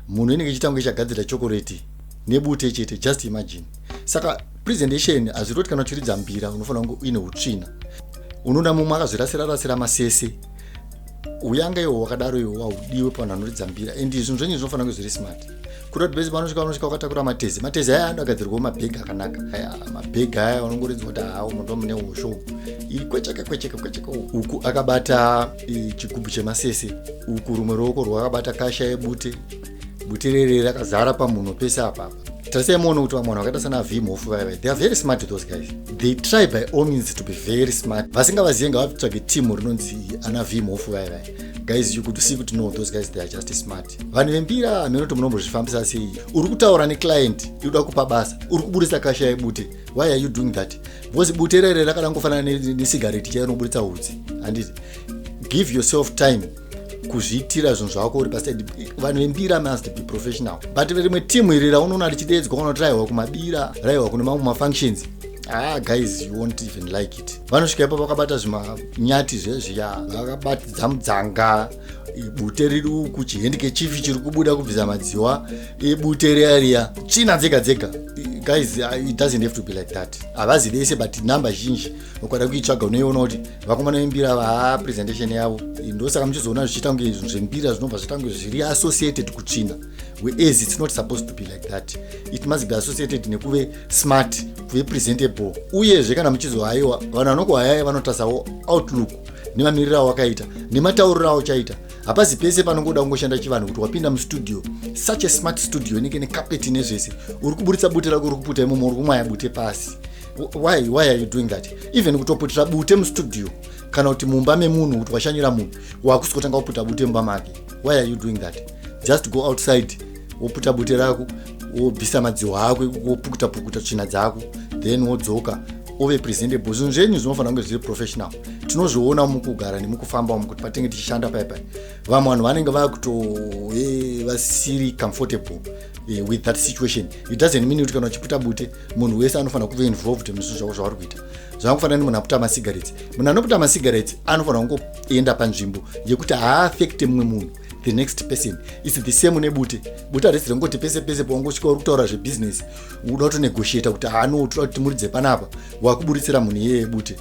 munhu inenge ichitanga ichagadzira chokoreti nebute chete, just imagine. Saka presentation hazviroti kana uchiridza mbira unofanira kunge uine hutsvina. Unoda mumwe akazvirasira masese, uyanga iwo wakadaro iwo waudiwe panhu anoridza mbira. And izvi zvenyu zvinofanira kunge zviri smart. Kuti base panosvika wakatakura matezi aya anogadzirwa mabhegi akanaka. Mabhegi aya unongoridzwa kuti hawo munhu mune hosho iri kwecheka uku akabata chigubhu chemasese, uku rumwe ruoko rwakabata kasha yebute, bute rere rakazara pamunhu pese apa. Tarisai muone kuti vamwe vanhu vakaita sana Vembira vaya, they are very smart, those guys. They try by all means to be very smart. Vasingavazive ngavapitsvage team rinonzi ana Vembira vaya. Guys, you could see kuti no, those guys they are just smart. Vanhu Vembira hameno munombozvifambisa sei. Uri kutaura neclient, uri kupa basa, uri kuburisa kasha yebute. Why are you doing that? Because bute rere rakadangofanana nesigareti chainoburitsa hutsi. Handiti, give yourself time kuzviitira zvinhu zvako uri paside. Vanhu Vembira must be professional. But rimwe timu iri raunoona richidedzwa kana kuti raiwa kumabira, raiwa kune mamwe mafunctions, guys, you won't even like it. Vanosvika ipapo vakabata zvimanyati zvezviya, vakabatidza mudzanga, bute riri uku, chihendike chifi chiri kubuda kubvisa madziwa ebute riya tsvina dzega. Guys, it doesn't have to be like that. Havazi vese, but number zhinji ukwada kuitsvaga unoiona kuti vakomana Vembira presentation yavo. Ndosaka muchizoona zvichiita kunge zvembira zvinobva zviita kunge zviri associated kutsvina, whereas it's not supposed to be like that. It must be associated nekuve smart, kuve presentable. Uyezve kana muchizohaiwa, vanhu vanokuhayai vanotasawo outlook nemamiriro avo wakaita nematauriro avo chaita. Hapazi pese panongoda kungoshanda chivanhu kuti wapinda mustudio, such a smart studio inenge nekapeti nezvese, uri kuburitsa bute rako uri kuputa imomo, uri kumwaya bute pasi. Why are you doing that? Even kutoputira bute mustudio kana kuti mumba memunhu kuti washanyira munhu wakusingotanga kuputa bute mumba make. Why are you doing that? Just go outside, woputa bute rako, wobvisa madziwa ako, wopukuta tsvina dzako, then wodzoka ove presentable. Zvinhu zvenyu zvinofanira kunge zviri professional. Tinozviona mukugara nemukufamba umu kuti patenge tichishanda paipai, vamwe vanhu vanenge vasiri comfortable with that situation. It doesn't mean kuti kana uchiputa bute munhu wese anofanira kuve involved muzvinhu zvako zvavari kuita. Zvakangofanana nemunhu aputa masigarettes. Munhu anoputa masigarettes anofanira kungoenda panzvimbo yekuti haaafekte mumwe munhu, the next person. It's the same nebute. Bute harisiri ngoti pese pawangosvika uri kutaura zvebusiness uda kutonegotiata kuti no, toda kuti muridze panapa, wakuburitsira munhu iyeye bute.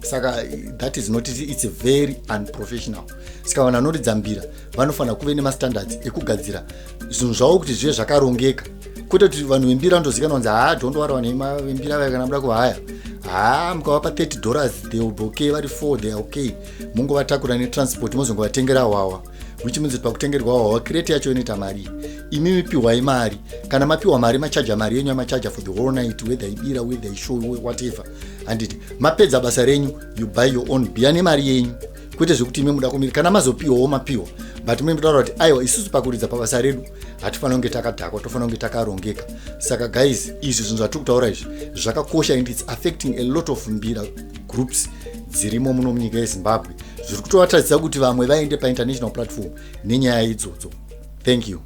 Saka that is not, it's very unprofessional. Saka vanhu vanoridza mbira vanofanira kuve nemastandards ekugadzira zvinhu zvavo kuti zvive zvakarongeka, kwete kuti vanhu Vembira vandozikanwa kunzi don't worry, vanhu Vembira vaya kana muda kuhaya, mukavapa $30 they will be okay, vari 4 they are okay. Mungovatakura netransport, mozongovatengera hwawa, which means pakutengerwa hwawa kreti yacho inoita mari. Imi mipiwai mari, kana mapiwa mari machaja mari yenyu, machaja for the whole night, whether ibira, whether show, whatever. And mapedza basa renyu, you buy your own beer nemari yenyu, kwete zvekuti imi muda kumira kana mazopiwawo mapiwa, but mimi mudaura kuti aiwa isusu pakuridza pabasa redu hatifanira kunge takadhakwa, tofanira kunge takarongeka. Saka guys, izvi zvinhu zvatiri kutaura izvi zvakakosha, and it's affecting a lot of mbira groups dzirimo muno munyika yeZimbabwe, zviri kutovatadzisa kuti vamwe vaende painternational platform nenyaya idzodzo. Thank you.